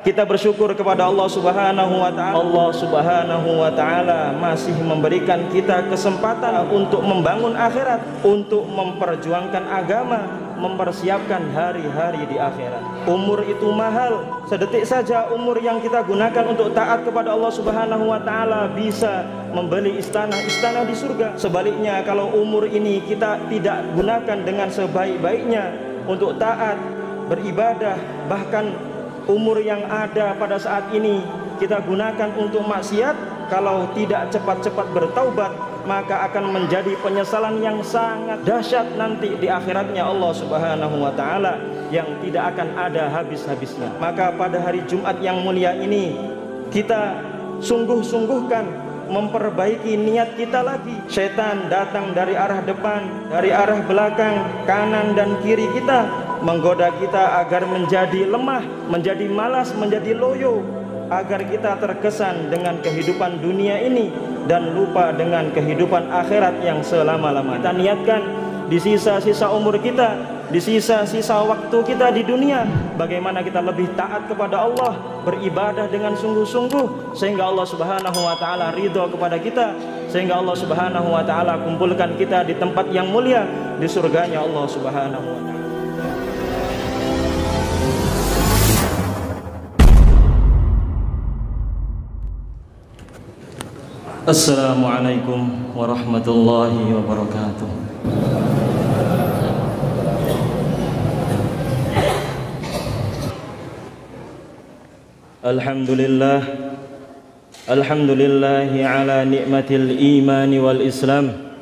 Kita bersyukur kepada Allah Subhanahu wa taala. Allah Subhanahu wa taala masih memberikan kita kesempatan untuk membangun akhirat, untuk memperjuangkan agama, mempersiapkan hari-hari di akhirat. Umur itu mahal. Sedetik saja umur yang kita gunakan untuk taat kepada Allah Subhanahu wa taala bisa membeli istana-istana di surga. Sebaliknya, kalau umur ini kita tidak gunakan dengan sebaik-baiknya untuk taat, beribadah, bahkan umur yang ada pada saat ini kita gunakan untuk maksiat, kalau tidak cepat-cepat bertaubat, maka akan menjadi penyesalan yang sangat dahsyat nanti di akhiratnya Allah Subhanahu wa taala yang tidak akan ada habis-habisnya. Maka pada hari Jumat yang mulia ini kita sungguh-sungguhkan memperbaiki niat kita lagi. Setan datang dari arah depan, dari arah belakang, kanan dan kiri kita, menggoda kita agar menjadi lemah, menjadi malas, menjadi loyo, agar kita terkesan dengan kehidupan dunia ini dan lupa dengan kehidupan akhirat yang selama-lamanya. Kita niatkan di sisa-sisa umur kita, di sisa-sisa waktu kita di dunia, bagaimana kita lebih taat kepada Allah, beribadah dengan sungguh-sungguh, sehingga Allah Subhanahu wa taala ridho kepada kita, sehingga Allah Subhanahu wa taala kumpulkan kita di tempat yang mulia, di surganya Allah Subhanahu wa taala. Assalamualaikum warahmatullahi wabarakatuh. Alhamdulillah, alhamdulillahi ala ni'matil iman wal islam.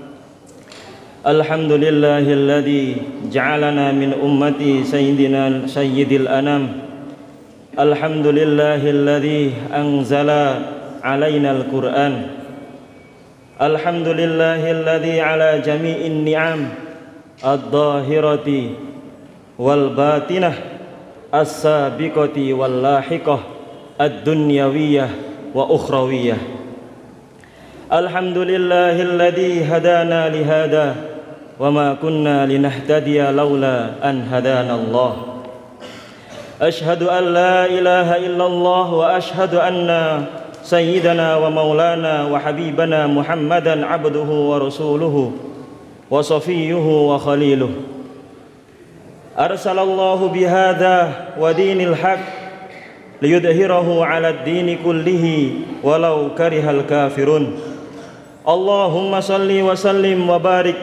Alhamdulillahilladzi ja'alana min ummati sayyidil anam. Alhamdulillahilladzi anzala alaina al-Qur'an. Alhamdulillahilladzi ala jami'in ni'am ad-dhahirati wal batinah as-sabiqati wal lahiqah ad-dunyawiyah wa ukhrawiyah. Alhamdulillahilladzi hadana li hada wa ma kunna linahtadiya laula an hadana Allah. Ashhadu an la ilaha illallah wa ashhadu anna sayyidana wa maulana wa habibana Muhammadan abduhu wa rasuluhu wa safiyyuhu wa khaliluhu. Arsalallahu bihadha wa dinil haq liyudhhirahu ala ad-dini kullihi walau karihal kafirun. Allahumma salli wa sallim wa barik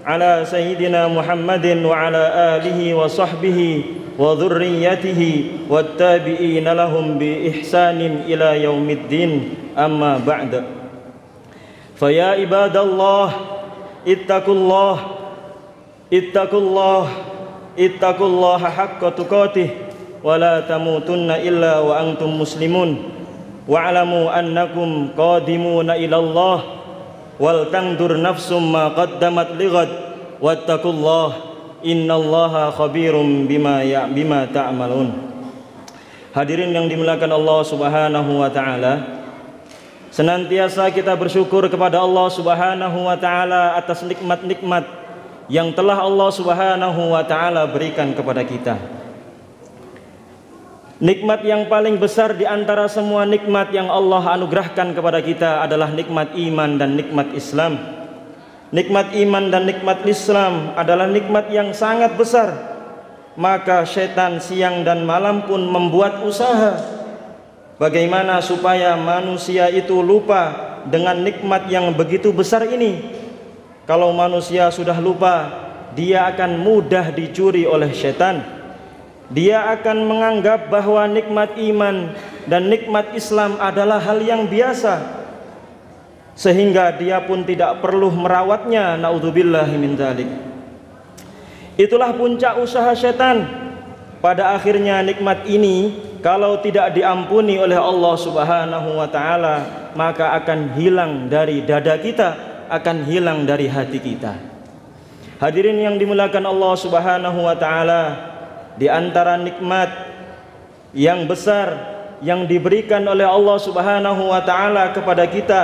ala sayyidina Muhammadin wa ala alihi wa sahbihi wa dhurriyyatihi wattabi'ina lahum bi ihsanin ila yaumiddin, amma ba'da. Faya ibadallah ittaqullaha haqqa tuqatih wa la tamutunna illa wa antum muslimun wa'lamu annakum qadimuna ila Allah wal tandur nafsum ma qaddamat lighad wattaqullaha innallaha khabirum bima ta'malun. Hadirin yang dimuliakan Allah Subhanahu wa taala, senantiasa kita bersyukur kepada Allah Subhanahu wa taala atas nikmat-nikmat yang telah Allah Subhanahu wa taala berikan kepada kita. Nikmat yang paling besar di antara semua nikmat yang Allah anugerahkan kepada kita adalah nikmat iman dan nikmat Islam. Nikmat iman dan nikmat Islam adalah nikmat yang sangat besar. Maka syaitan siang dan malam pun membuat usaha bagaimana supaya manusia itu lupa dengan nikmat yang begitu besar ini. Kalau manusia sudah lupa, dia akan mudah dicuri oleh syaitan. Dia akan menganggap bahwa nikmat iman dan nikmat Islam adalah hal yang biasa, sehingga dia pun tidak perlu merawatnya. Naudzubillahi min dzalik. Itulah puncak usaha syaitan. Pada akhirnya nikmat ini kalau tidak diampuni oleh Allah Subhanahu wa taala, maka akan hilang dari dada kita, akan hilang dari hati kita. Hadirin yang dimuliakan Allah Subhanahu wa taala, di antara nikmat yang besar yang diberikan oleh Allah Subhanahu wa taala kepada kita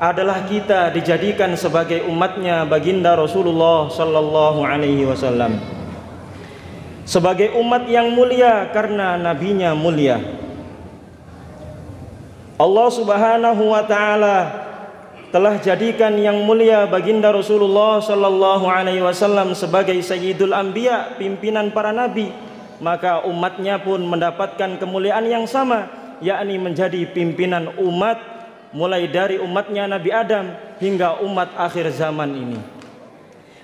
adalah kita dijadikan sebagai umatnya baginda Rasulullah sallallahu alaihi wasallam. Sebagai umat yang mulia karena nabinya mulia. Allah Subhanahu wa taala telah jadikan yang mulia baginda Rasulullah sallallahu alaihi wasallam sebagai sayyidul anbiya, pimpinan para nabi. Maka umatnya pun mendapatkan kemuliaan yang sama, yakni menjadi pimpinan umat, mulai dari umatnya Nabi Adam hingga umat akhir zaman ini.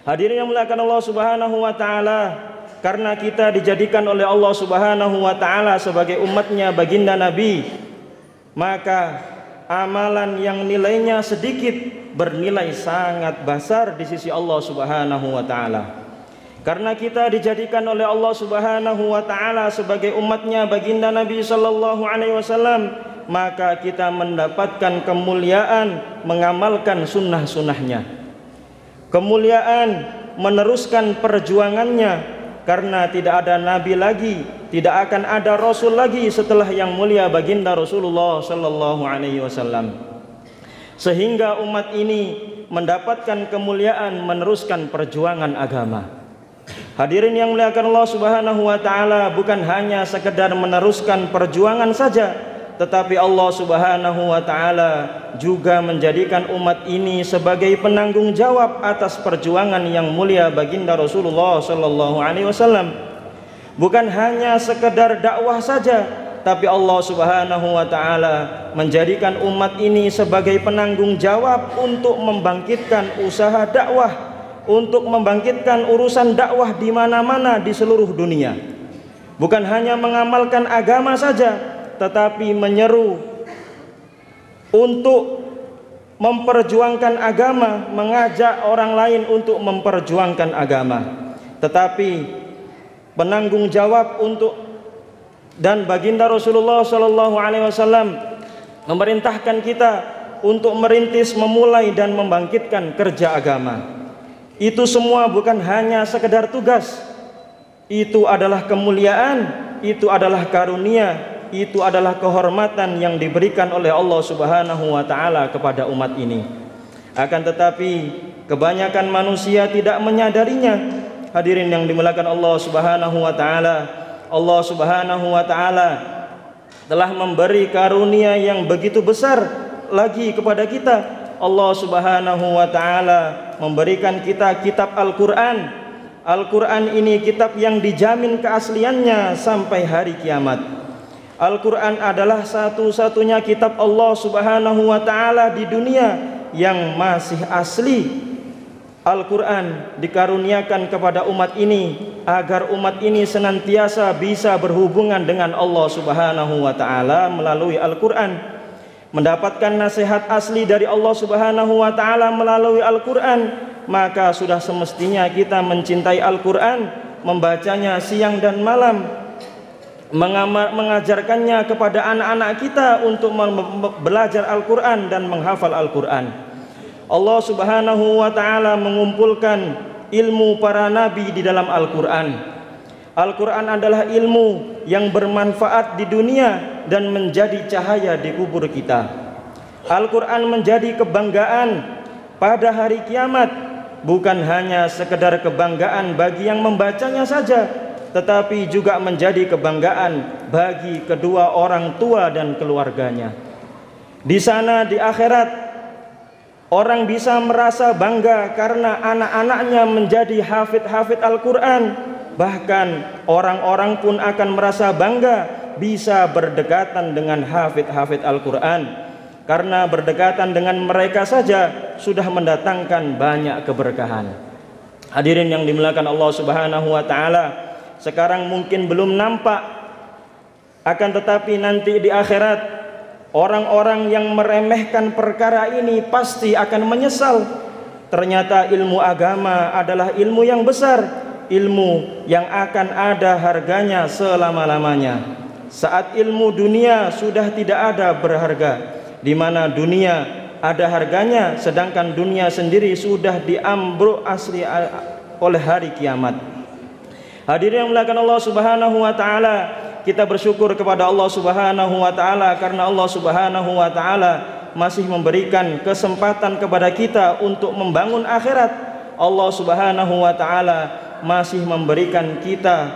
Hadirin yang muliakan Allah Subhanahu wa taala, karena kita dijadikan oleh Allah Subhanahu wa taala sebagai umatnya baginda Nabi, maka amalan yang nilainya sedikit bernilai sangat besar di sisi Allah Subhanahu wa taala. Karena kita dijadikan oleh Allah Subhanahu wa taala sebagai umatnya baginda Nabi sallallahu alaihi wasallam, maka kita mendapatkan kemuliaan mengamalkan sunnah-sunnahnya. Kemuliaan meneruskan perjuangannya, karena tidak ada nabi lagi, tidak akan ada rasul lagi setelah yang mulia baginda Rasulullah sallallahu alaihi wasallam. Sehingga umat ini mendapatkan kemuliaan meneruskan perjuangan agama. Hadirin yang muliakan Allah Subhanahu wa taala, bukan hanya sekedar meneruskan perjuangan saja, tetapi Allah Subhanahu wa taala juga menjadikan umat ini sebagai penanggung jawab atas perjuangan yang mulia baginda Rasulullah sallallahu alaihi wasallam. Bukan hanya sekedar dakwah saja, tapi Allah Subhanahu wa taala menjadikan umat ini sebagai penanggung jawab untuk membangkitkan usaha dakwah, untuk membangkitkan urusan dakwah di mana-mana di seluruh dunia. Bukan hanya mengamalkan agama saja, tetapi menyeru untuk memperjuangkan agama, mengajak orang lain untuk memperjuangkan agama. Tetapi penanggung jawab untuk, dan baginda Rasulullah sallallahu alaihi wasallam memerintahkan kita untuk merintis, memulai dan membangkitkan kerja agama. Itu semua bukan hanya sekedar tugas, itu adalah kemuliaan, itu adalah karunia, itu adalah kehormatan yang diberikan oleh Allah Subhanahu wa taala kepada umat ini. Akan tetapi kebanyakan manusia tidak menyadarinya. Hadirin yang dimuliakan Allah Subhanahu wa taala, Allah Subhanahu wa taala telah memberi karunia yang begitu besar lagi kepada kita. Allah Subhanahu wa taala memberikan kita kitab Al-Qur'an. Al-Qur'an ini kitab yang dijamin keasliannya sampai hari kiamat. Al-Qur'an adalah satu-satunya kitab Allah Subhanahu wa taala di dunia yang masih asli. Al-Qur'an dikaruniakan kepada umat ini agar umat ini senantiasa bisa berhubungan dengan Allah Subhanahu wa taala melalui Al-Qur'an, mendapatkan nasihat asli dari Allah Subhanahu wa taala melalui Al-Qur'an. Maka sudah semestinya kita mencintai Al-Qur'an, membacanya siang dan malam, mengajarkannya kepada anak-anak kita untuk belajar Al-Qur'an dan menghafal Al-Qur'an. Allah Subhanahu wa taala mengumpulkan ilmu para nabi di dalam Al-Qur'an. Al-Qur'an adalah ilmu yang bermanfaat di dunia dan menjadi cahaya di kubur kita. Al-Qur'an menjadi kebanggaan pada hari kiamat, bukan hanya sekedar kebanggaan bagi yang membacanya saja, tetapi juga menjadi kebanggaan bagi kedua orang tua dan keluarganya. Di sana di akhirat, orang bisa merasa bangga karena anak-anaknya menjadi hafid-hafid Al-Qur'an. Bahkan orang-orang pun akan merasa bangga bisa berdekatan dengan hafid-hafid Al-Qur'an, karena berdekatan dengan mereka saja sudah mendatangkan banyak keberkahan. Hadirin yang dimuliakan Allah Subhanahu wa taala, sekarang mungkin belum nampak, akan tetapi nanti di akhirat orang-orang yang meremehkan perkara ini pasti akan menyesal. Ternyata ilmu agama adalah ilmu yang besar, ilmu yang akan ada harganya selama-lamanya. Saat ilmu dunia sudah tidak ada berharga, di mana dunia ada harganya, sedangkan dunia sendiri sudah diambruk asli oleh hari kiamat. Hadirin yang muliakan Allah Subhanahu wa taala, kita bersyukur kepada Allah Subhanahu wa taala karena Allah Subhanahu wa taala masih memberikan kesempatan kepada kita untuk membangun akhirat. Allah Subhanahu wa taala masih memberikan kita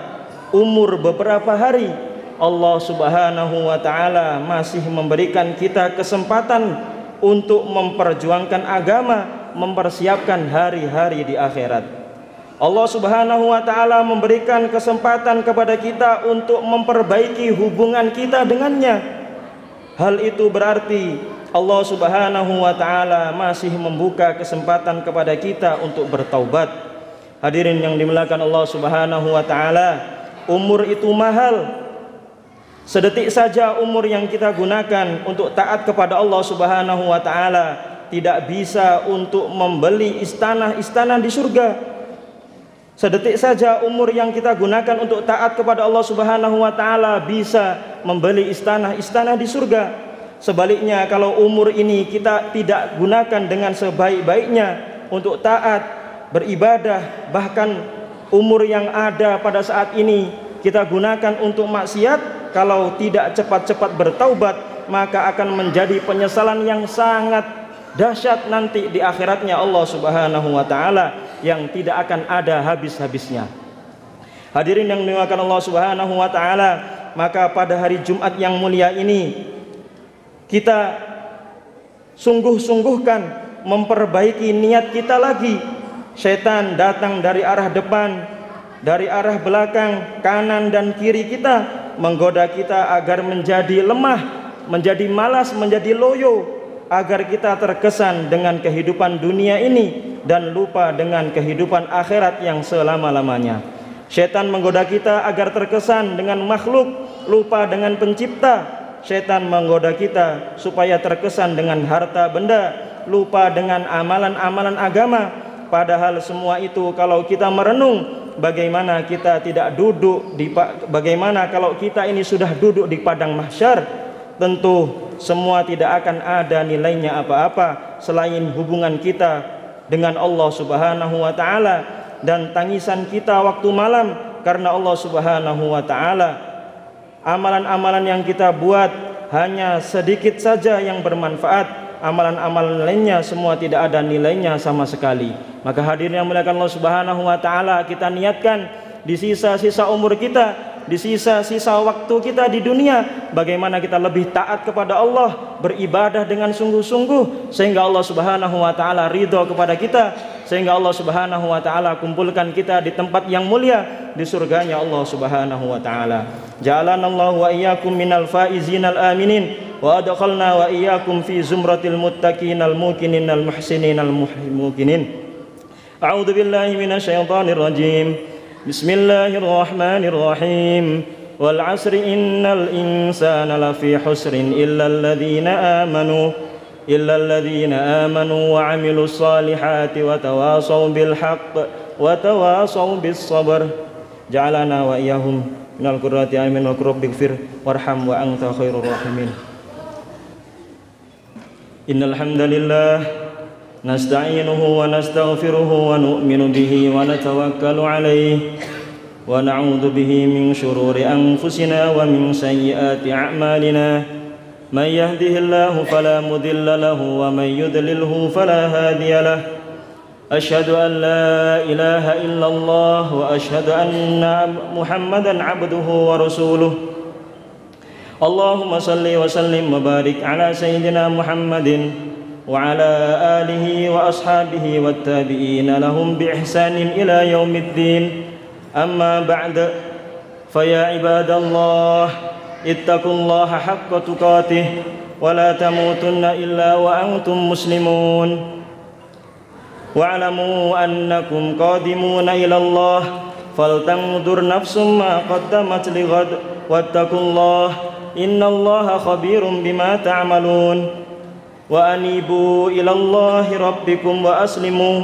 umur beberapa hari. Allah Subhanahu wa taala masih memberikan kita kesempatan untuk memperjuangkan agama, mempersiapkan hari-hari di akhirat. Allah Subhanahu wa taala memberikan kesempatan kepada kita untuk memperbaiki hubungan kita dengannya. Hal itu berarti Allah Subhanahu wa taala masih membuka kesempatan kepada kita untuk bertaubat. Hadirin yang dimuliakan Allah Subhanahu wa taala, umur itu mahal. Sedetik saja umur yang kita gunakan untuk taat kepada Allah Subhanahu wa taala tidak bisa untuk membeli istana-istana di surga. Sedetik saja umur yang kita gunakan untuk taat kepada Allah Subhanahu wa taala bisa membeli istana-istana di surga. Sebaliknya, kalau umur ini kita tidak gunakan dengan sebaik-baiknya untuk taat, beribadah, bahkan umur yang ada pada saat ini kita gunakan untuk maksiat, kalau tidak cepat-cepat bertaubat, maka akan menjadi penyesalan yang sangat dahsyat nanti di akhiratnya Allah Subhanahu wa taala yang tidak akan ada habis-habisnya. Hadirin yang dimuliakan Allah Subhanahu wa taala, maka pada hari Jumat yang mulia ini kita sungguh-sungguhkan memperbaiki niat kita lagi. Setan datang dari arah depan, dari arah belakang, kanan dan kiri kita, menggoda kita agar menjadi lemah, menjadi malas, menjadi loyo, agar kita terkesan dengan kehidupan dunia ini dan lupa dengan kehidupan akhirat yang selama-lamanya. Setan menggoda kita agar terkesan dengan makhluk, lupa dengan pencipta. Setan menggoda kita supaya terkesan dengan harta benda, lupa dengan amalan-amalan agama. Padahal semua itu kalau kita merenung, bagaimana kita tidak duduk bagaimana kalau kita ini sudah duduk di padang mahsyar, tentu semua tidak akan ada nilainya apa-apa selain hubungan kita dengan Allah Subhanahu wa taala dan tangisan kita waktu malam karena Allah Subhanahu wa taala. Amalan-amalan yang kita buat hanya sedikit saja yang bermanfaat, amalan-amalan lainnya semua tidak ada nilainya sama sekali. Maka hadirin yang muliakan Allah Subhanahu wa taala, kita niatkan di sisa-sisa umur kita, di sisa-sisa waktu kita di dunia, bagaimana kita lebih taat kepada Allah, beribadah dengan sungguh-sungguh sehingga Allah Subhanahu wa taala ridho kepada kita, sehingga Allah Subhanahu wa taala kumpulkan kita di tempat yang mulia, di surganya Allah Subhanahu wa taala. Ja'alanallahu wa iyyakum minal faizinal aminin wa adkhalna wa iyyakum fi zumratil muttaqinal muqininal muhsininal muqinin. A'udzu billahi minasyaitonir rajim. Bismillahirrahmanirrahim. Wal 'asri innal insana lafi husrin illa alladhina amanu wa 'amilus salihati wa tawasaw bil haqq wa tawasaw bis sabr. Ja'alana wa iyyahum minal qurrati a'yun wa rabbighfir warham wa anta khairur rahimin. Innal hamdalillah نستعينه ونستغفره ونؤمن به ونتوكل عليه ونعوذ به من شرور أنفسنا ومن سيئات أعمالنا من يهده الله فلا مضل له ومن يضلله فلا هادي له أشهد أن لا إله إلا الله وأشهد أن محمدا عبده ورسوله اللهم صل وسلم وبارك على سيدنا محمد وعلى آله وأصحابه والتابعين لهم بإحسان إلى يوم الدين. أما بعد فيا عباد الله اتقوا الله حق تقاته ولا تموتن إلا وأنتم مسلمون واعلموا أنكم قادمون إلى الله فلتنظر نفس ما قدمت لغد واتقوا الله إن الله خبير بما تعملون وأنيبوا إلى الله ربكم وأسلموا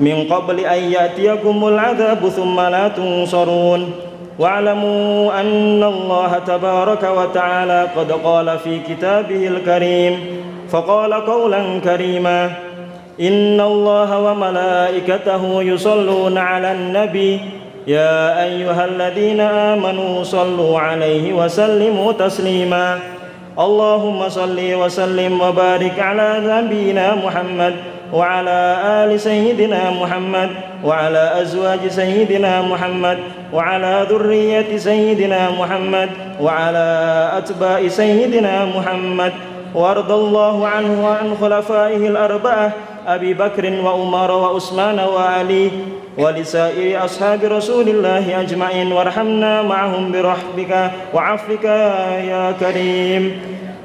من قبل أن يأتيكم العذاب ثم لا تنصرون واعلموا أن الله تبارك وتعالى قد قال في كتابه الكريم فقال قولا كريما إن الله وملائكته يصلون على النبي يا أيها الذين آمنوا صلوا عليه وسلموا تسليما اللهم صل وسلم وبارك على نبينا محمد وعلى آل سيدنا محمد وعلى أزواج سيدنا محمد وعلى ذرية سيدنا محمد وعلى أتباع سيدنا محمد وارض الله عنه وعن خلفائه الأربعة أبي بكر وعمر وعثمان وعلي ولسائر أصحاب رسول الله أجمعين وارحمنا معهم برحمتك وعفوك يا كريم.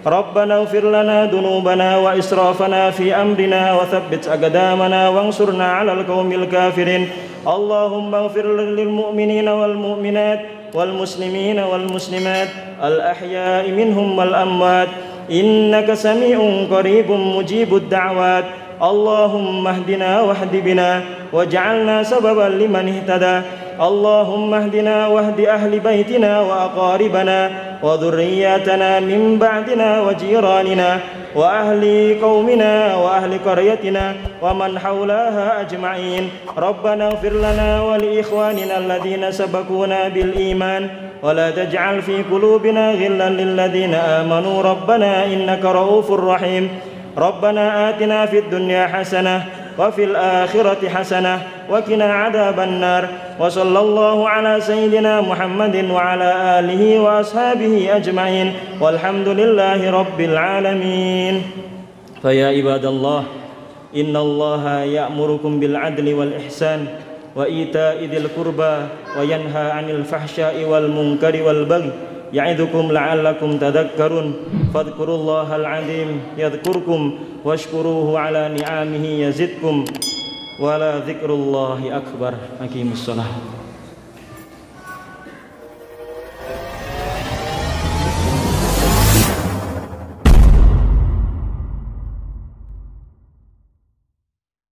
ربنا اغفر لنا ذنوبنا وإسرافنا في أمرنا وثبت أقدامنا وانصرنا على القوم الكافرين. اللهم اغفر للمؤمنين والمؤمنات والمسلمين والمسلمات الأحياء منهم والأموات إنك سميع قريب مجيب الدعوات. اللهم اهدنا واهد بنا واجعلنا سببا لمن اهتدى. اللهم اهدنا واهد أهل بيتنا وأقاربنا وذرياتنا من بعدنا وجيراننا وأهل قومنا وأهل قريتنا ومن حولها أجمعين. ربنا اغفر لنا ولإخواننا الذين سبقونا بالإيمان ولا تجعل في قلوبنا غلا للذين آمنوا ربنا إنك رؤوف رحيم. ربنا آتنا في الدنيا حسنة وفي الآخرة حسنة وقنا عذاب النار. وصلى الله على سيدنا محمد وعلى آله وأصحابه أجمعين والحمد لله رب العالمين. فيا عباد الله إن الله يأمركم بالعدل والإحسان وإيتاء ذي القربى وينهى عن الفحشاء والمنكر والبغي يعظكم لعلكم تذكرون. فاذكروا الله العظيم يذكركم واشكروه على نعمه يزدكم ولذكر الله أكبر. أقيموا الصلاة.